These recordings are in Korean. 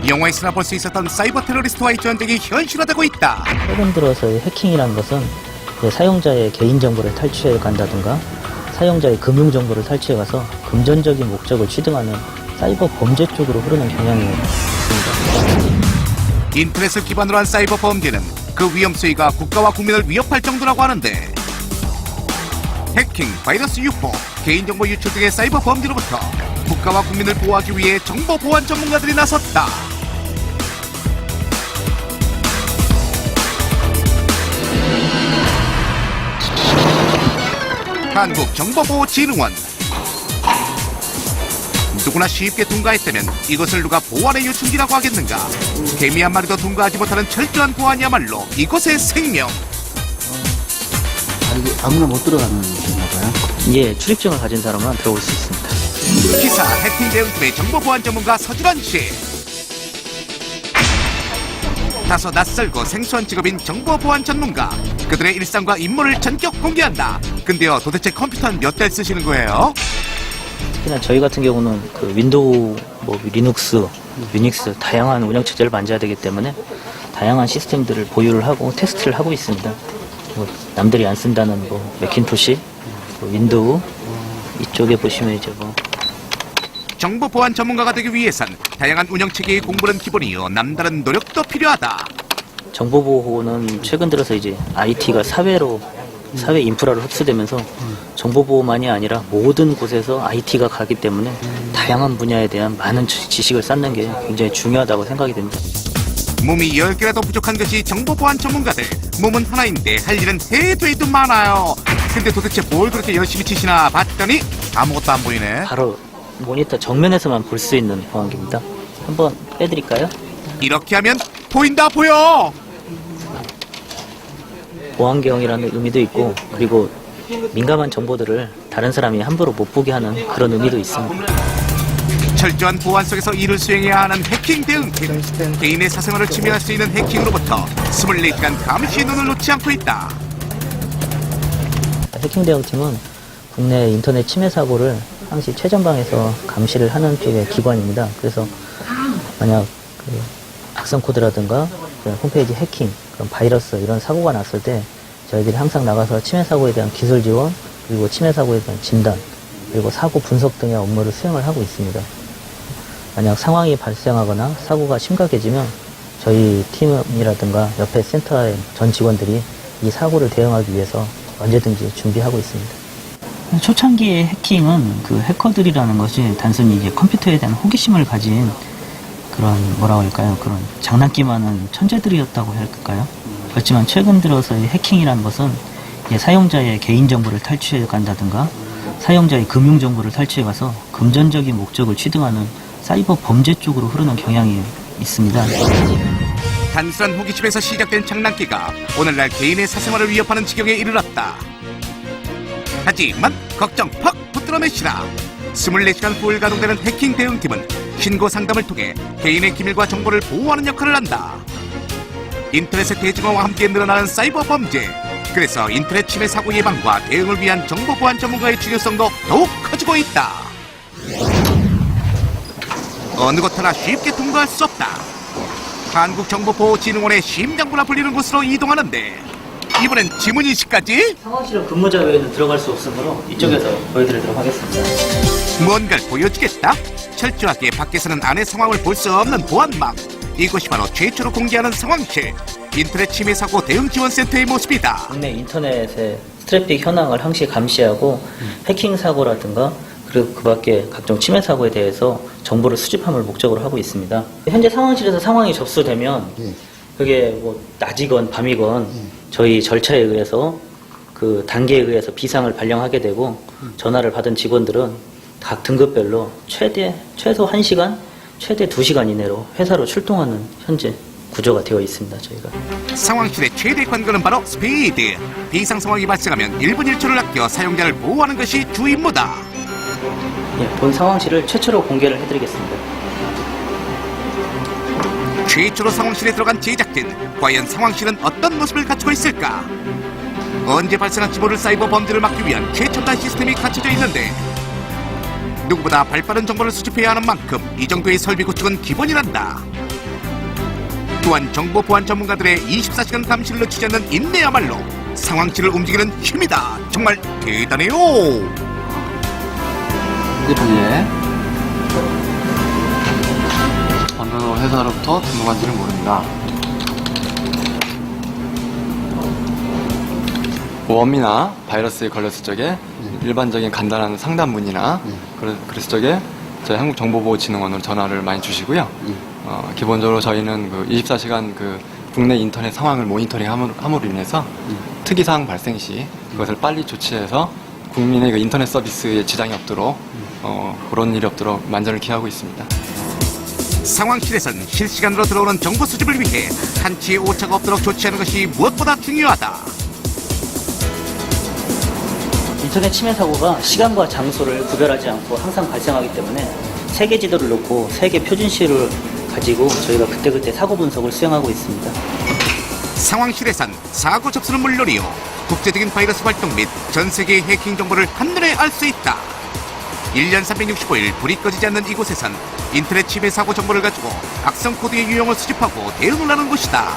영화에서나 볼 수 있었던 사이버 테러리스트와의 전쟁이 현실화되고 있다. 최근 들어서의 해킹이라는 것은 사용자의 개인정보를 탈취해 간다든가 사용자의 금융정보를 탈취해 가서 금전적인 목적을 취득하는 사이버 범죄 쪽으로 흐르는 경향이 있습니다. 인터넷을 기반으로 한 사이버 범죄는 그 위험 수위가 국가와 국민을 위협할 정도라고 하는데, 해킹, 바이러스 유포, 개인정보 유출 등의 사이버 범죄로부터 국가와 국민을 보호하기 위해 정보 보안 전문가들이 나섰다. 한국정보보호진흥원. 누구나 쉽게 통과했다면 이것을 누가 보안의 요충지라고 하겠는가. 개미 한 마리도 통과하지 못하는 철저한 보안이야말로 이곳의 생명. 이게 아무나 못 들어가는 건가 봐요? 예, 출입증을 가진 사람만 들어올 수 있습니다. 기사 해킹 대응팀의 정보보안 전문가 서준환 씨. 다소 낯설고 생소한 직업인 정보보안 전문가. 그들의 일상과 임무를 전격 공개한다. 근데요, 도대체 컴퓨터는 몇 대 쓰시는 거예요? 특히나 저희 같은 경우는 그 윈도우, 리눅스, 유닉스 다양한 운영체제를 만져야 되기 때문에 다양한 시스템들을 보유를 하고 테스트를 하고 있습니다. 남들이 안 쓴다는 매킨토시, 윈도우 이쪽에 보시면 이제 정보 보안 전문가가 되기 위해선 다양한 운영 체계의 공부는 기본이요, 남다른 노력도 필요하다. 정보 보호는 최근 들어서 이제 IT가 사회 인프라로 흡수되면서 정보 보호만이 아니라 모든 곳에서 IT가 가기 때문에 다양한 분야에 대한 많은 지식을 쌓는 게 굉장히 중요하다고 생각이 됩니다. 몸이 10개라도 부족한 것이 정보 보안 전문가들. 몸은 하나인데 할 일은 해도 많아요. 근데 도대체 뭘 그렇게 열심히 치시나 봤더니 아무것도 안 보이네. 바로 모니터 정면에서만 볼 수 있는 보안기입니다. 한번 빼드릴까요? 이렇게 하면 보인다, 보여. 보안경이라는 의미도 있고, 그리고 민감한 정보들을 다른 사람이 함부로 못 보게 하는 그런 의미도 있습니다. 철저한 보안 속에서 일을 수행해야 하는 해킹 대응팀. 개인의 사생활을 침해할 수 있는 해킹으로부터 24시간 감시의 눈을 놓지 않고 있다. 해킹 대응팀은 국내 인터넷 침해 사고를 항시 최전방에서 감시를 하는 쪽의 기관입니다. 그래서 만약 악성 코드라든가 홈페이지 해킹, 그런 바이러스 이런 사고가 났을 때 저희들이 항상 나가서 침해 사고에 대한 기술 지원, 그리고 침해 사고에 대한 진단, 그리고 사고 분석 등의 업무를 수행을 하고 있습니다. 만약 상황이 발생하거나 사고가 심각해지면 저희 팀이라든가 옆에 센터의 전 직원들이 이 사고를 대응하기 위해서 언제든지 준비하고 있습니다. 초창기의 해킹은 그 해커들이라는 것이 단순히 이제 컴퓨터에 대한 호기심을 가진 그런 그런 장난기만한 천재들이었다고 할까요? 그렇지만 최근 들어서의 해킹이라는 것은 사용자의 개인정보를 탈취해 간다든가 사용자의 금융정보를 탈취해 가서 금전적인 목적을 취득하는 사이버 범죄 쪽으로 흐르는 경향이 있습니다. 단순한 호기심에서 시작된 장난기가 오늘날 개인의 사생활을 위협하는 지경에 이르렀다. 하지만 걱정 팍 붙들어 매시라. 24시간 후일 가동되는 해킹 대응팀은 신고 상담을 통해 개인의 기밀과 정보를 보호하는 역할을 한다. 인터넷의 대중화와 함께 늘어나는 사이버 범죄. 그래서 인터넷 침해 사고 예방과 대응을 위한 정보 보안 전문가의 중요성도 더욱 커지고 있다. 어느 곳 하나 쉽게 통과할 수 없다. 한국정보보호진흥원의 심장부라 불리는 곳으로 이동하는데, 이번엔 지문인식까지? 상황실은 근무자 외에는 들어갈 수 없으므로 이쪽에서 보여드리도록 하겠습니다. 뭔가를 보여주겠다? 철저하게 밖에서는 안의 상황을 볼 수 없는 보안망. 이곳이 바로 최초로 공개하는 상황실, 인터넷 침해 사고 대응 지원센터의 모습이다. 국내 인터넷의 트래픽 현황을 항시 감시하고 해킹 사고라든가 그리고 그 밖에 각종 침해 사고에 대해서 정보를 수집함을 목적으로 하고 있습니다. 현재 상황실에서 상황이 접수되면 그게 낮이건 밤이건 저희 절차에 의해서 그 단계에 의해서 비상을 발령하게 되고, 전화를 받은 직원들은 각 등급별로 최소 1시간, 최대 2시간 이내로 회사로 출동하는 현재 구조가 되어 있습니다. 저희가 상황실의 최대 관건은 바로 스피드. 비상 상황이 발생하면 1분 1초를 아껴 사용자를 보호하는 것이 주 임무다. 본 상황실을 최초로 공개를 해드리겠습니다. 최초로 상황실에 들어간 제작진. 과연 상황실은 어떤 모습을 갖추고 있을까? 언제 발생할지 모를 사이버 범죄를 막기 위한 최첨단 시스템이 갖춰져 있는데, 누구보다 발빠른 정보를 수집해야 하는 만큼 이 정도의 설비 구축은 기본이란다. 또한 정보 보안 전문가들의 24시간 감시를 놓치지 않는 인내야말로 상황실을 움직이는 힘이다. 정말 대단해요. 예. 어느 회사로부터 등록한지는 모릅니다. 보험이나 바이러스에 걸렸을 적에 일반적인 간단한 상담문이나 그랬을 적에 저희 한국정보보호진흥원으로 전화를 많이 주시고요. 기본적으로 저희는 그 24시간 그 국내 인터넷 상황을 모니터링함으로 인해서 특이사항 발생 시 그것을 빨리 조치해서 국민의 그 인터넷 서비스에 지장이 없도록 그런 일이 없도록 만전을 기하고 있습니다. 상황실에선 실시간으로 들어오는 정보 수집을 위해 한치의 오차가 없도록 조치하는 것이 무엇보다 중요하다. 인터넷 침해 사고가 시간과 장소를 구별하지 않고 항상 발생하기 때문에 세계 지도를 놓고 세계 표준시를 가지고 저희가 그때그때 사고 분석을 수행하고 있습니다. 상황실에선 사고 접수는 물론이요, 국제적인 바이러스 활동 및 전 세계의 해킹 정보를 한눈에 알 수 있다. 1년 365일 불이 꺼지지 않는 이곳에선 인터넷 침해 사고 정보를 가지고 악성 코드의 유형을 수집하고 대응을 하는 곳이다.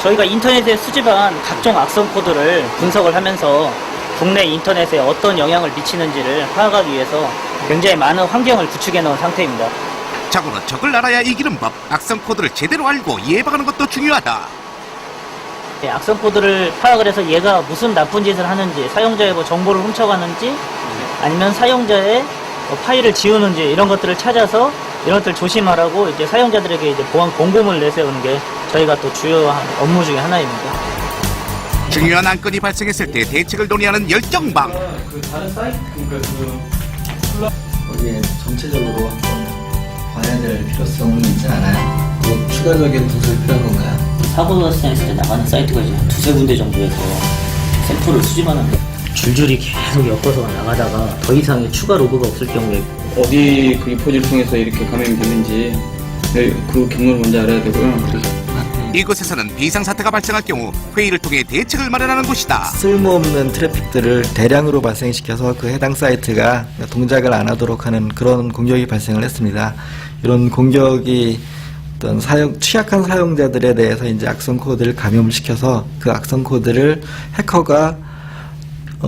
저희가 인터넷에 수집한 각종 악성 코드를 분석을 하면서 국내 인터넷에 어떤 영향을 미치는지를 파악하기 위해서 굉장히 많은 환경을 구축해 놓은 상태입니다. 자고로 적을 알아야 이기는 법, 악성 코드를 제대로 알고 예방하는 것도 중요하다. 악성 코드를 파악을 해서 얘가 무슨 나쁜 짓을 하는지, 사용자의 뭐 정보를 훔쳐가는지, 아니면 사용자의 파일을 지우는지 이런 것들을 찾아서 이런 것들 조심하라고 이제 사용자들에게 이제 보안 공고문을 내세우는 게 저희가 또 주요한 업무 중에 하나입니다. 중요한 안건이 발생했을 때 대책을 논의하는 열정방. 거기에 전체적으로 한번 봐야 될 필요성이 있지 않아요? 뭐 추가적인 분석이 필요한 건가요? 사고 발생했을 때 나가는 사이트가 이제 한 두세 군데 정도에서 샘플을 수집하는데 줄줄이 계속 엮어서 나가다가 더 이상의 추가 로그가 없을 경우에 어디 그 유포지를 통해서 이렇게 감염이 됐는지 그 경로를 먼저 알아야 되고요. 이곳에서는 비상사태가 발생할 경우 회의를 통해 대책을 마련하는 곳이다. 쓸모없는 트래픽들을 대량으로 발생시켜서 그 해당 사이트가 동작을 안 하도록 하는 그런 공격이 발생을 했습니다. 이런 공격이 어떤 취약한 사용자들에 대해서 이제 악성 코드를 감염을 시켜서 그 악성 코드를 해커가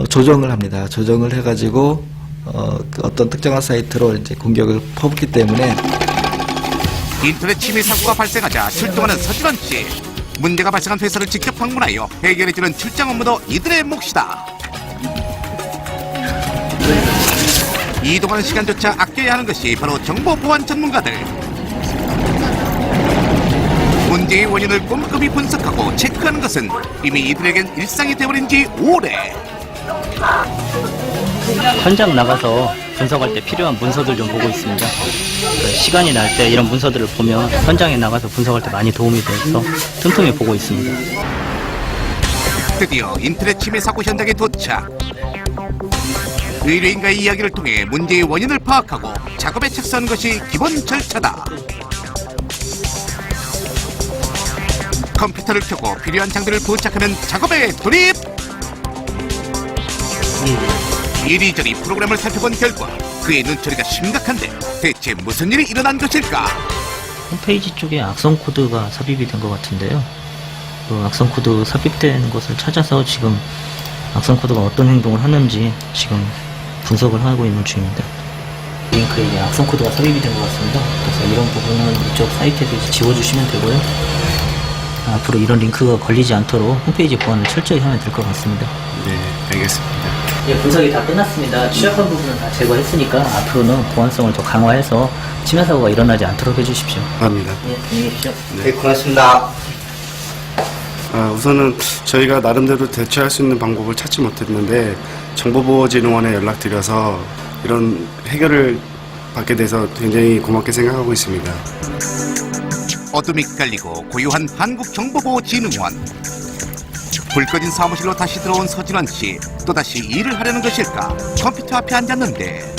조정을 합니다. 조정을 해가지고 그 어떤 특정한 사이트로 이제 공격을 퍼붓기 때문에 인터넷 침해 사고가 발생하자 출동하는 서진원 씨. 문제가 발생한 회사를 직접 방문하여 해결해주는 출장 업무도 이들의 몫이다. 이동하는 시간조차 아껴야 하는 것이 바로 정보 보안 전문가들. 문제의 원인을 꼼꼼히 분석하고 체크하는 것은 이미 이들에겐 일상이 되어버린 지 오래. 현장 나가서 분석할 때 필요한 문서들 좀 보고 있습니다. 시간이 날 때 이런 문서들을 보면 현장에 나가서 분석할 때 많이 도움이 돼서 틈틈이 보고 있습니다. 드디어 인터넷 침해 사고 현장에 도착. 의뢰인과의 이야기를 통해 문제의 원인을 파악하고 작업에 착수하는 것이 기본 절차다. 컴퓨터를 켜고 필요한 장비를 부착하면 작업에 돌입! 이리저리 프로그램을 살펴본 결과 그의 눈초리가 심각한데 대체 무슨 일이 일어난 것일까? 홈페이지 쪽에 악성 코드가 삽입이 된 것 같은데요. 그 악성 코드 삽입된 것을 찾아서 지금 악성 코드가 어떤 행동을 하는지 지금 분석을 하고 있는 중입니다. 링크에 이제 악성 코드가 삽입이 된 것 같습니다. 그래서 이런 부분은 이쪽 사이트에서 이제 지워주시면 되고요. 앞으로 이런 링크가 걸리지 않도록 홈페이지 보안을 철저히 하면 될 것 같습니다. 네, 알겠습니다. 예, 분석이 다 끝났습니다. 취약한 부분은 다 제거했으니까 앞으로는 보안성을 더 강화해서 침해 사고가 일어나지 않도록 해주십시오. 감사합니다. 예, 안녕히 계십시오. 네, 고맙습니다. 우선은 저희가 나름대로 대처할 수 있는 방법을 찾지 못했는데 정보보호진흥원에 연락드려서 이런 해결을 받게 돼서 굉장히 고맙게 생각하고 있습니다. 어둠이 깔리고 고요한 한국정보보호진흥원. 불 꺼진 사무실로 다시 들어온 서진원 씨. 또다시 일을 하려는 것일까? 컴퓨터 앞에 앉았는데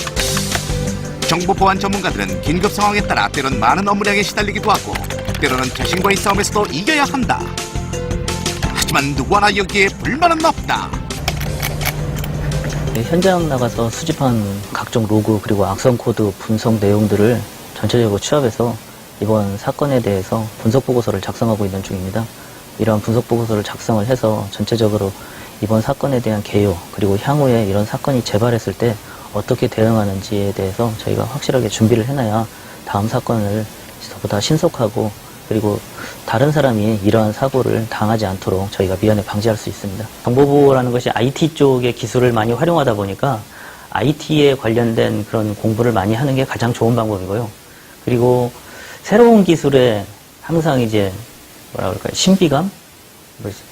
정보보안 전문가들은 긴급 상황에 따라 때론 많은 업무량에 시달리기도 하고 때로는 자신과의 싸움에서도 이겨야 한다. 하지만 누구 하나 여기에 불만은 없다. 네, 현장 나가서 수집한 각종 로그 그리고 악성 코드 분석 내용들을 전체적으로 취합해서 이번 사건에 대해서 분석보고서를 작성하고 있는 중입니다. 이러한 분석보고서를 작성을 해서 전체적으로 이번 사건에 대한 개요, 그리고 향후에 이런 사건이 재발했을 때 어떻게 대응하는지에 대해서 저희가 확실하게 준비를 해놔야 다음 사건을 보다 신속하고 그리고 다른 사람이 이러한 사고를 당하지 않도록 저희가 미연에 방지할 수 있습니다. 정보보호라는 것이 IT 쪽의 기술을 많이 활용하다 보니까 IT에 관련된 그런 공부를 많이 하는 게 가장 좋은 방법이고요. 그리고 새로운 기술에 항상 이제 뭐라 그럴까요? 신비감?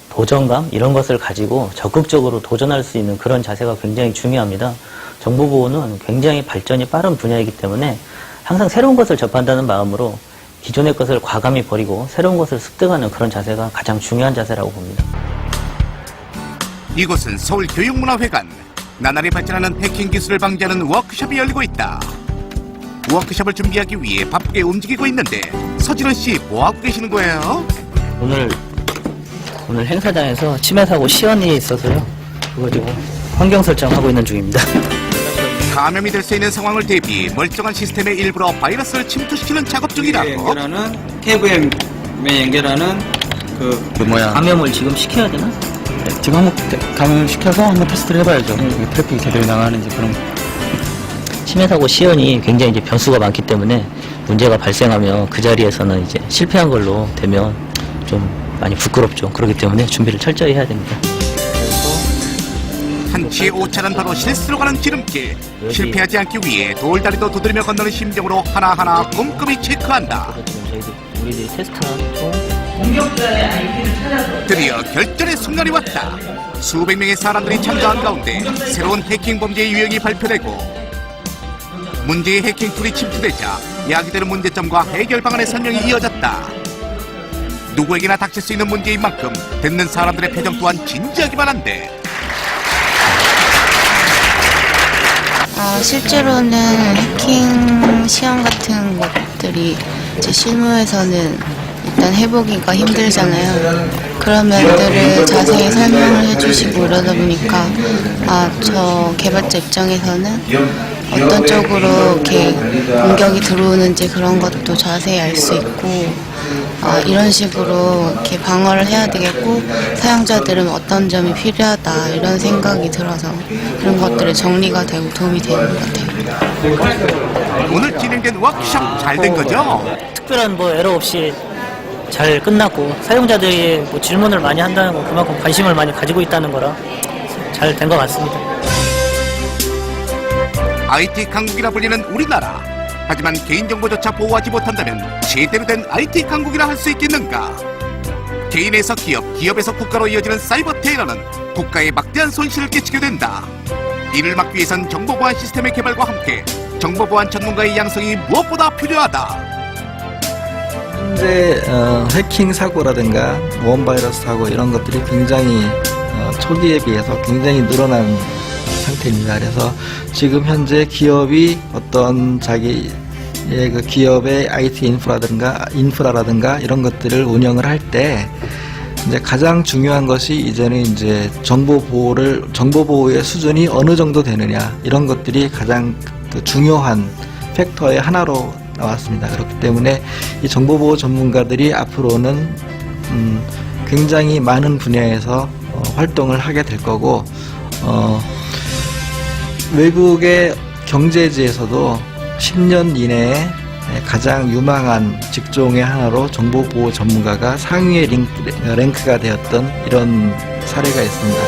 도전감? 이런 것을 가지고 적극적으로 도전할 수 있는 그런 자세가 굉장히 중요합니다. 정보보호는 굉장히 발전이 빠른 분야이기 때문에 항상 새로운 것을 접한다는 마음으로 기존의 것을 과감히 버리고 새로운 것을 습득하는 그런 자세가 가장 중요한 자세라고 봅니다. 이곳은 서울교육문화회관. 나날이 발전하는 해킹 기술을 방지하는 워크숍이 열리고 있다. 워크숍을 준비하기 위해 바쁘게 움직이고 있는데 서진원 씨 뭐하고 계시는 거예요? 오늘 행사장에서 침해 사고 시연이 있어서요. 그거 지금 환경 설정하고 있는 중입니다. 감염이 될 수 있는 상황을 대비해 멀쩡한 시스템의 일부러 바이러스를 침투시키는 작업 중이라고. 연결하는 KVM에 연결하는 감염을 지금 시켜야 되나? 지금 한번 감염시켜서 한번 테스트를 해봐야죠. 트래픽이 제대로 나가는지 그런 거. 침해 사고 시연이 굉장히 이제 변수가 많기 때문에 문제가 발생하면 그 자리에서는 이제 실패한 걸로 되면 좀 많이 부끄럽죠. 그렇기 때문에 준비를 철저히 해야 됩니다. 한치의 오차는 바로 실수로 가는 지름길. 실패하지 않기 위해 돌다리도 두드리며 건너는 심정으로 하나하나 꼼꼼히 체크한다. 우리들이 테스트하는 중 드디어 결전의 순간이 왔다. 수백 명의 사람들이 참가한 가운데 새로운 해킹 범죄의 유형이 발표되고 문제의 해킹 툴이 침투되자 야기되는 문제점과 해결 방안의 설명이 이어졌다. 누구에게나 닥칠 수 있는 문제인 만큼 듣는 사람들의 표정 또한 진지하기만 한데 실제로는 해킹 시험 같은 것들이 제 실무에서는 일단 해보기가 힘들잖아요. 그런 면들을 자세히 설명을 해주시고 이러다 보니까 저 개발자 입장에서는 어떤 쪽으로 이렇게 공격이 들어오는지 그런 것도 자세히 알 수 있고 이런 식으로 이렇게 방어를 해야 되겠고 사용자들은 어떤 점이 필요하다 이런 생각이 들어서 그런 것들이 정리가 되고 도움이 되는 것 같아요. 오늘 진행된 워크숍 잘 된 거죠? 특별한 에러 없이 잘 끝났고 사용자들이 질문을 많이 한다는 건 그만큼 관심을 많이 가지고 있다는 거라 잘 된 것 같습니다. IT 강국이라 불리는 우리나라. 하지만 개인정보조차 보호하지 못한다면 제대로 된 IT 강국이라 할 수 있겠는가? 개인에서 기업, 기업에서 국가로 이어지는 사이버 테러는 국가에 막대한 손실을 끼치게 된다. 이를 막기 위해선 정보보안 시스템의 개발과 함께 정보보안 전문가의 양성이 무엇보다 필요하다. 현재 해킹 사고라든가 원바이러스 사고 이런 것들이 굉장히 초기에 비해서 굉장히 늘어난 상태입니다. 그래서 지금 현재 기업이 어떤 자기의 그 기업의 IT 인프라라든가 이런 것들을 운영을 할 때 이제 가장 중요한 것이 이제는 이제 정보 보호의 수준이 어느 정도 되느냐 이런 것들이 가장 중요한 팩터의 하나로 나왔습니다. 그렇기 때문에 이 정보보호 전문가들이 앞으로는 굉장히 많은 분야에서 활동을 하게 될 거고 외국의 경제지에서도 10년 이내에 가장 유망한 직종의 하나로 정보보호 전문가가 상위에 랭크가 되었던 이런 사례가 있습니다.